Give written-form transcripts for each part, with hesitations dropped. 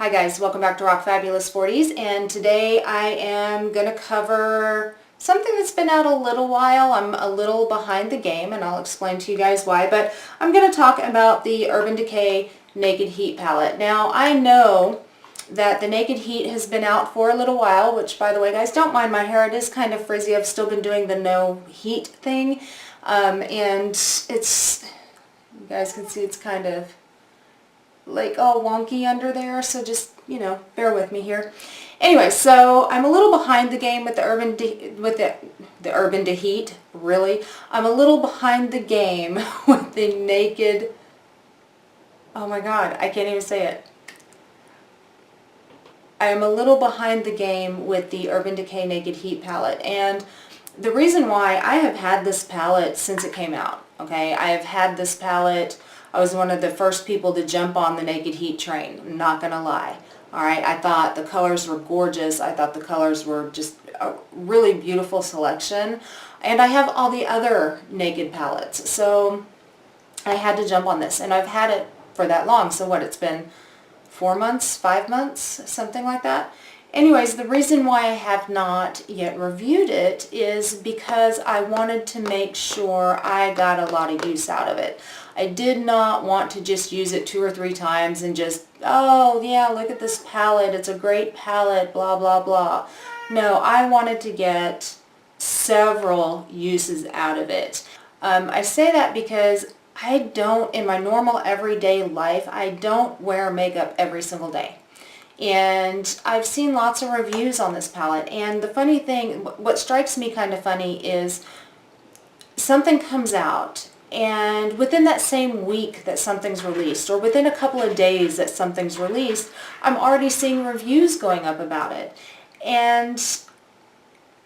Hi guys, welcome back to Rock Fabulous 40s, and today I am going to cover something that's been out a little while. I'm a little behind the game and I'll explain to you guys why, but I'm going to talk about the Urban Decay Naked Heat palette. Now I know that the Naked Heat has been out for a little while, which by the way guys, don't mind my hair, it is kind of frizzy. I've still been doing the no heat thing, and it's, you guys can see it's kind of like all wonky under there, so just, you know, bear with me here. Anyway, so I'm a little behind the game with the Urban Heat, really. I'm a little behind the game with the Naked, oh my god, I can't even say it. I am a little behind the game with the Urban Decay Naked Heat palette, and the reason why, I have had this palette since it came out, okay? I have had this palette. I was one of the first people to jump on the Naked Heat train, I'm not going to lie. Alright, I thought the colors were gorgeous. I thought the colors were just a really beautiful selection. And I have all the other Naked palettes, so I had to jump on this. And I've had it for that long, so what, it's been 4 months, 5 months, something like that? Anyways, the reason why I have not yet reviewed it is because I wanted to make sure I got a lot of use out of it. I did not want to just use it 2 or 3 times and just, oh yeah, look at this palette, it's a great palette, blah blah blah. No, I wanted to get several uses out of it. I say that because I don't, in my normal everyday life, I don't wear makeup every single day. And I've seen lots of reviews on this palette, and the funny thing, what strikes me kind of funny is something comes out, and within that same week that something's released, or within a couple of days that something's released, I'm already seeing reviews going up about it. And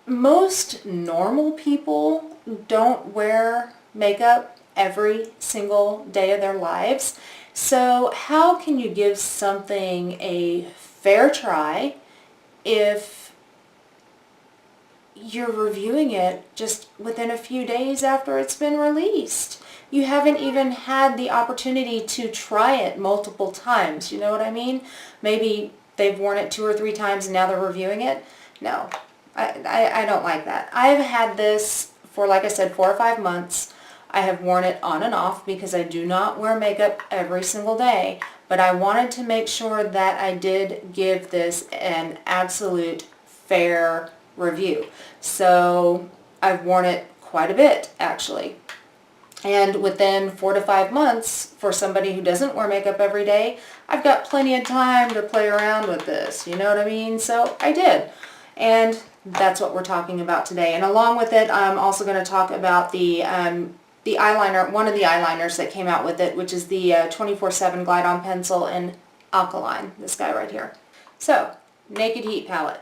most normal people don't wear makeup every single day of their lives. So how can you give something a fair try if you're reviewing it just within a few days after it's been released? You haven't even had the opportunity to try it multiple times, you know what I mean? Maybe they've worn it 2 or 3 times and now they're reviewing it. No, I don't like that. I've had this for, like I said, 4 or 5 months. I have worn it on and off because I do not wear makeup every single day, but I wanted to make sure that I did give this an absolute fair review. So I've worn it quite a bit, actually. And within 4 to 5 months, for somebody who doesn't wear makeup every day, I've got plenty of time to play around with this, you know what I mean? So I did. And that's what we're talking about today. And along with it, I'm also going to talk about the eyeliner, one of the eyeliners that came out with it, which is the 24/7 Glide On Pencil in Alkaline, this guy right here. So, Naked Heat palette.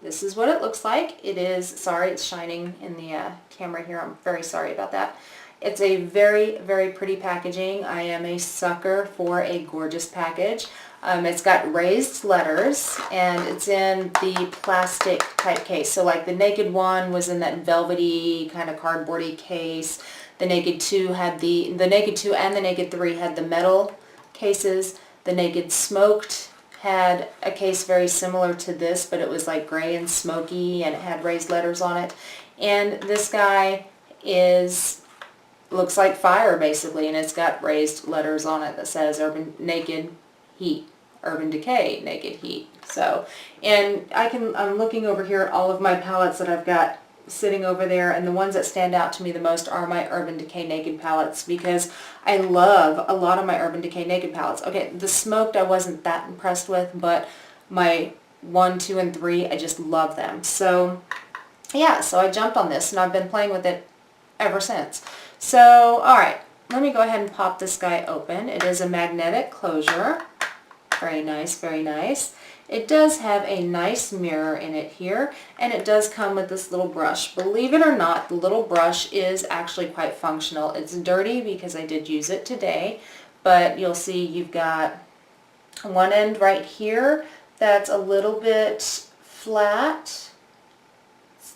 This is what it looks like. It is, sorry, it's shining in the camera here. I'm very sorry about that. It's a very, very pretty packaging. I am a sucker for a gorgeous package. It's got raised letters, and it's in the plastic type case. So like the Naked one was in that velvety kind of cardboardy case. The Naked 2 had the Naked 2 and the Naked 3 had the metal cases. The Naked Smoked had a case very similar to this, but it was like gray and smoky, and it had raised letters on it. And this guy looks like fire basically, and it's got raised letters on it that says Urban Naked Heat, Urban Decay Naked Heat. So, and I'm looking over here at all of my palettes that I've got sitting over there, and the ones that stand out to me the most are my Urban Decay Naked palettes, because I love a lot of my Urban Decay Naked palettes. Okay, the Smoked I wasn't that impressed with, but my 1, 2, and 3, I just love them. So yeah, so I jumped on this and I've been playing with it ever since. So alright, let me go ahead and pop this guy open. It is a magnetic closure. Very nice, very nice. It does have a nice mirror in it here, and it does come with this little brush. Believe it or not, the little brush is actually quite functional. It's dirty because I did use it today, but you'll see you've got one end right here that's a little bit flat.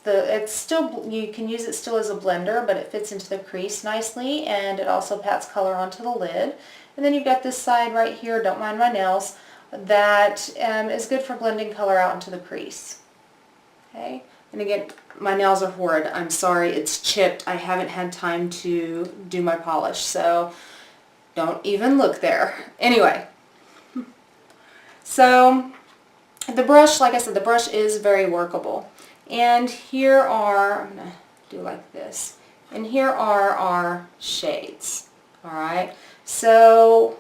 It's still, you can use it still as a blender, but it fits into the crease nicely, and it also pats color onto the lid. And then you've got this side right here, don't mind my nails. that is good for blending color out into the crease. Okay, and again, my nails are horrid. I'm sorry, it's chipped. I haven't had time to do my polish, so don't even look there. Anyway, so the brush, like I said, the brush is very workable. And here are, I'm going to do like this, and here are our shades. Alright, so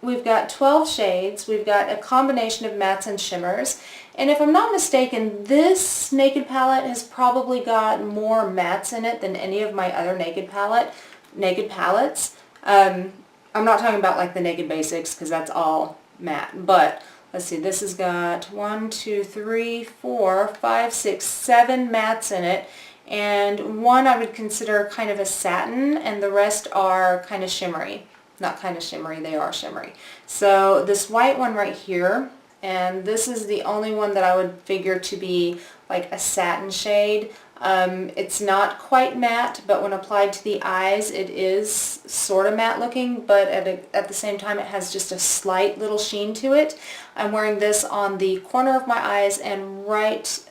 we've got 12 shades. We've got a combination of mattes and shimmers. And if I'm not mistaken, this Naked palette has probably got more mattes in it than any of my other Naked palettes. I'm not talking about like the Naked Basics because that's all matte. But let's see, this has got 1, 2, 3, 4, 5, 6, 7 mattes in it. And one I would consider kind of a satin, and the rest are kind of shimmery. Not kind of shimmery, they are shimmery. So this white one right here, and this is the only one that I would figure to be like a satin shade. It's not quite matte, but when applied to the eyes it is sort of matte looking, but at the same time it has just a slight little sheen to it. I'm wearing this on the corner of my eyes and right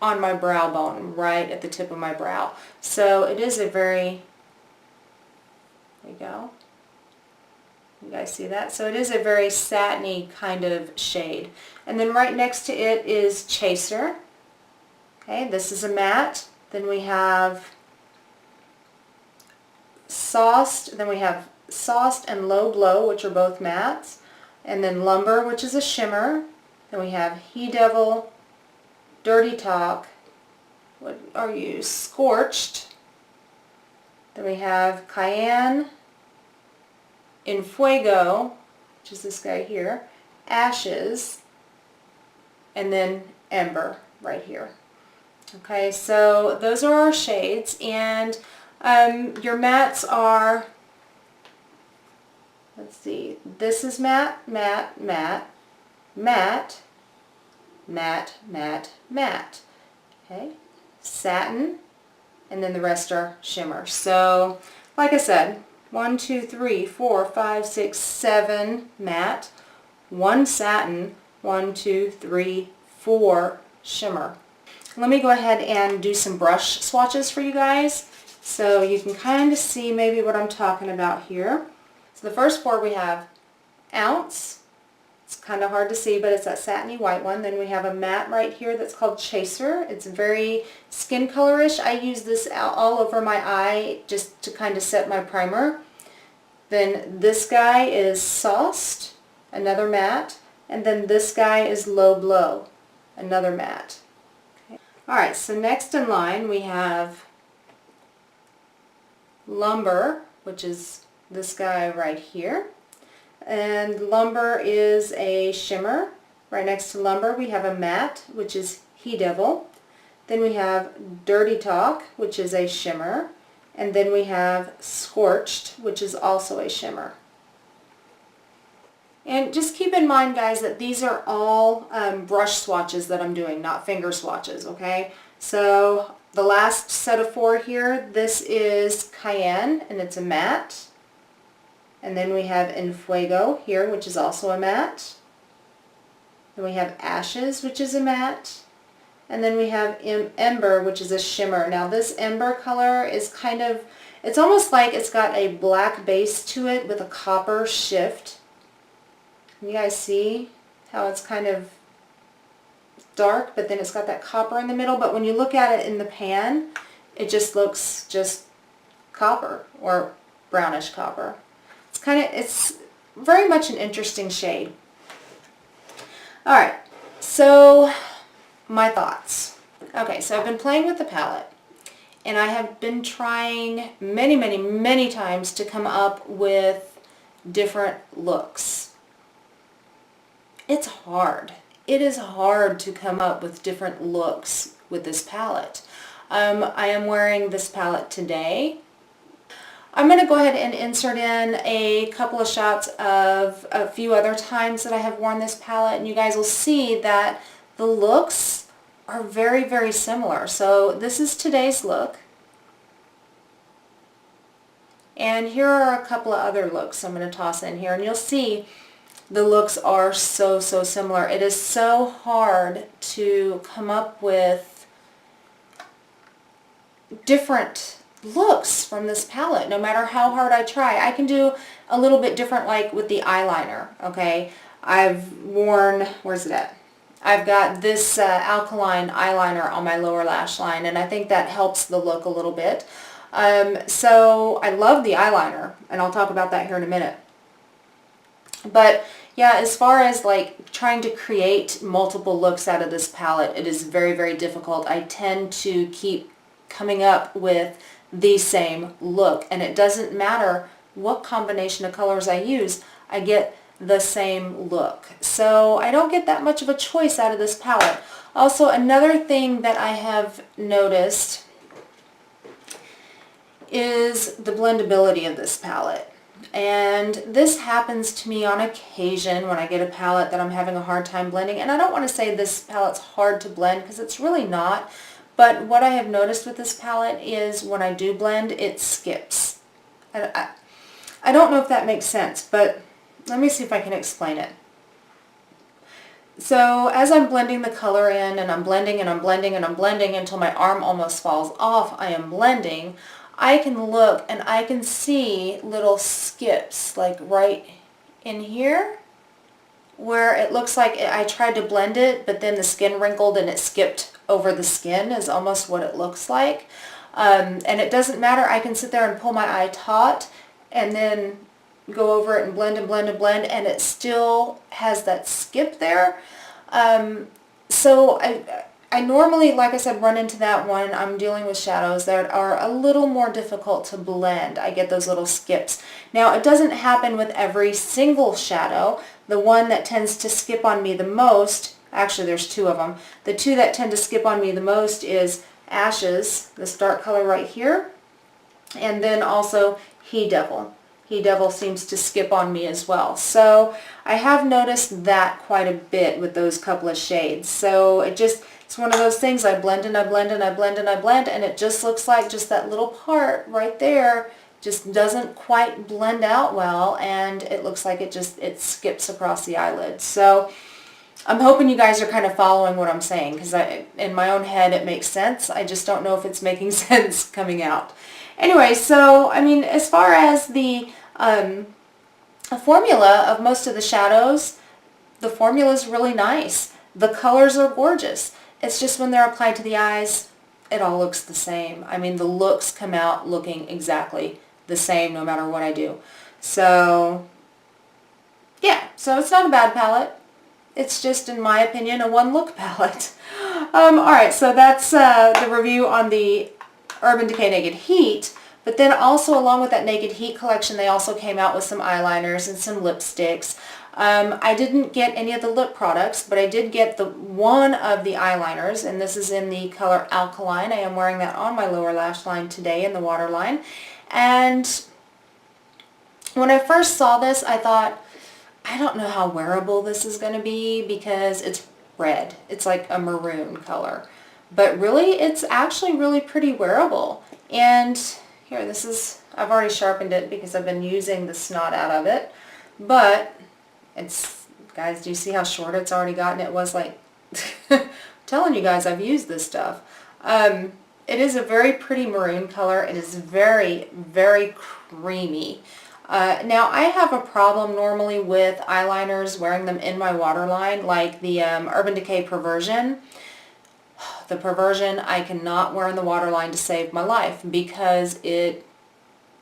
on my brow bone, right at the tip of my brow. So it is a very, there you go. You guys see that? So it is a very satiny kind of shade. And then right next to it is Chaser. Okay, this is a matte. Then we have Sauced. Then we have Sauced and Low Glow, which are both mattes. And then Lumber, which is a shimmer. Then we have He Devil, Dirty Talk. What are you? Scorched. Then we have Cayenne, In Fuego, which is this guy here, Ashes, and then Ember right here. Okay, so those are our shades, and your mattes are, let's see, this is matte, matte, matte, matte, matte, matte, matte. Okay, satin, and then the rest are shimmer. So, like I said, 1, 2, 3, 4, 5, 6, 7 matte, 1 satin, 1, 2, 3, 4 shimmer. Let me go ahead and do some brush swatches for you guys so you can kind of see maybe what I'm talking about here. So the first 4 we have Ounce. It's kind of hard to see, but it's that satiny white one. Then we have a matte right here that's called Chaser. It's very skin colorish. I use this all over my eye just to kind of set my primer. Then this guy is Sauced, another matte. And then this guy is Low Glow, another matte. Okay. Alright, so next in line we have Lumber, which is this guy right here. And Lumber is a shimmer. Right next to Lumber we have a matte, which is He Devil. Then we have Dirty Talk, which is a shimmer. And then we have Scorched, which is also a shimmer. And just keep in mind, guys, that these are all brush swatches that I'm doing, not finger swatches, okay? So the last set of 4 here, this is Cayenne, and it's a matte. And then we have In Fuego here, which is also a matte. Then we have Ashes, which is a matte. And then we have Ember, which is a shimmer. Now this Ember color is kind of, it's almost like it's got a black base to it with a copper shift. Can you guys see how it's kind of dark, but then it's got that copper in the middle? But when you look at it in the pan, it just looks just copper or brownish copper. It's very much an interesting shade. Alright, so my thoughts. Okay, so I've been playing with the palette, and I have been trying many, many, many times to come up with different looks. It's hard. It is hard to come up with different looks with this palette. I am wearing this palette today. I'm going to go ahead and insert in a couple of shots of a few other times that I have worn this palette, and you guys will see that the looks are very, very similar. So this is today's look. And here are a couple of other looks I'm going to toss in here, and you'll see the looks are so similar. It is so hard to come up with different looks from this palette, no matter how hard I try. I can do a little bit different, like with the eyeliner, okay? I've worn, where's it at? I've got this Alkaline eyeliner on my lower lash line, and I think that helps the look a little bit. So I love the eyeliner, and I'll talk about that here in a minute. But yeah, as far as like trying to create multiple looks out of this palette, it is very difficult. I tend to keep coming up with the same look, and it doesn't matter what combination of colors I use, I get the same look. So I don't get that much of a choice out of this palette. Also, another thing that I have noticed is the blendability of this palette. And this happens to me on occasion when I get a palette that I'm having a hard time blending. And I don't want to say this palette's hard to blend, because it's really not. But what I have noticed with this palette is when I do blend, it skips. I don't know if that makes sense, but let me see if I can explain it. So as I'm blending the color in, and I'm blending and I'm blending and I'm blending until my arm almost falls off, I am blending, I can look and I can see little skips, like right in here, where it looks like I tried to blend it, but then the skin wrinkled and it skipped over the skin, is almost what it looks like. And it doesn't matter, I can sit there and pull my eye taut and then go over it and blend and blend and blend, and it still has that skip there. So I normally, like I said, run into that when I'm dealing with shadows that are a little more difficult to blend. I get those little skips. Now, it doesn't happen with every single shadow. The one that tends to skip on me the most, actually there's two of them, the two that tend to skip on me the most is Ashes, this dark color right here, and then also He Devil. He Devil seems to skip on me as well. So I have noticed that quite a bit with those couple of shades. So it's one of those things, I blend and I blend and I blend and I blend, and it just looks like just that little part right there just doesn't quite blend out well, and it looks like it skips across the eyelid. So I'm hoping you guys are kind of following what I'm saying, because in my own head it makes sense. I just don't know if it's making sense coming out. Anyway, so I mean, as far as the formula of most of the shadows, the formula is really nice. The colors are gorgeous. It's just when they're applied to the eyes, it all looks the same. I mean, the looks come out looking exactly the same no matter what I do. So yeah, so it's not a bad palette. It's just, in my opinion, a one-look palette. Alright, so that's the review on the Urban Decay Naked Heat. But then also, along with that Naked Heat collection, they also came out with some eyeliners and some lipsticks. I didn't get any of the lip products, but I did get one of the eyeliners, and this is in the color Alkaline. I am wearing that on my lower lash line today in the waterline. And when I first saw this, I thought, I don't know how wearable this is going to be, because it's red. It's like a maroon color. But really, it's actually really pretty wearable. And here, this is, I've already sharpened it because I've been using the snot out of it. But it's, guys, do you see how short it's already gotten? It was like, I'm telling you guys, I've used this stuff. It is a very pretty maroon color. It is very creamy. Now, I have a problem normally with eyeliners, wearing them in my waterline, like the Urban Decay Perversion. The Perversion I cannot wear in the waterline to save my life, because it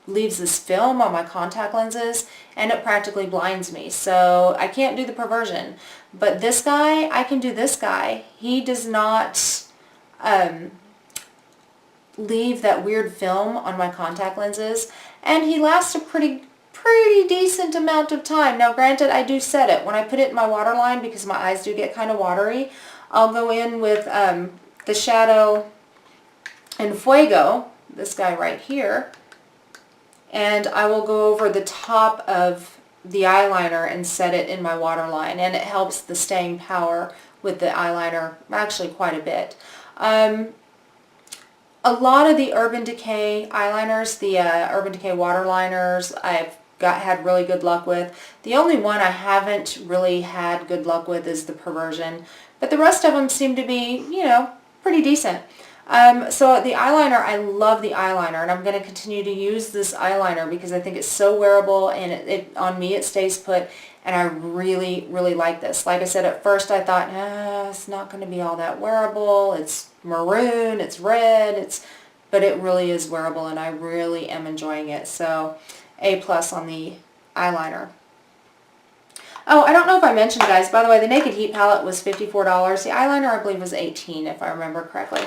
leaves this film on my contact lenses and it practically blinds me. So I can't do the Perversion. But this guy, I can do this guy. He does not leave that weird film on my contact lenses, and he lasts a pretty decent amount of time. Now, granted, I do set it. When I put it in my waterline, because my eyes do get kind of watery, I'll go in with the shadow in Fuego, this guy right here, and I will go over the top of the eyeliner and set it in my waterline, and it helps the staying power with the eyeliner actually quite a bit. A lot of the Urban Decay eyeliners, the Urban Decay waterliners, I've had really good luck with. The only one I haven't really had good luck with is the Perversion, but the rest of them seem to be, you know, pretty decent. So the eyeliner, I love the eyeliner, and I'm going to continue to use this eyeliner because I think it's so wearable, and it on me it stays put, and I really, really like this. Like I said, at first I thought, it's not going to be all that wearable. It's maroon, it's red, but it really is wearable, and I really am enjoying it. So A+ on the eyeliner. Oh, I don't know if I mentioned, guys, by the way, the Naked Heat palette was $54. The eyeliner, I believe, was $18, if I remember correctly.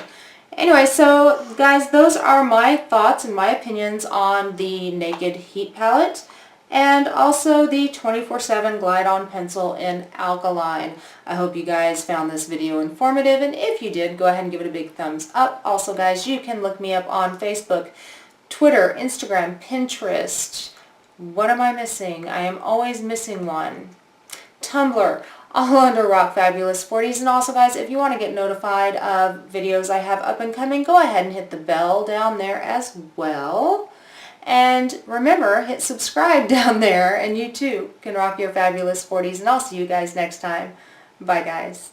Anyway, so, guys, those are my thoughts and my opinions on the Naked Heat palette and also the 24/7 Glide-On pencil in Alkaline. I hope you guys found this video informative, and if you did, go ahead and give it a big thumbs up. Also, guys, you can look me up on Facebook, Twitter, Instagram, Pinterest. What am I missing? I am always missing one. Tumblr, all under Rock Fabulous 40s. And also, guys, if you want to get notified of videos I have up and coming, go ahead and hit the bell down there as well. And remember, hit subscribe down there, and you too can rock your fabulous 40s. And I'll see you guys next time. Bye, guys.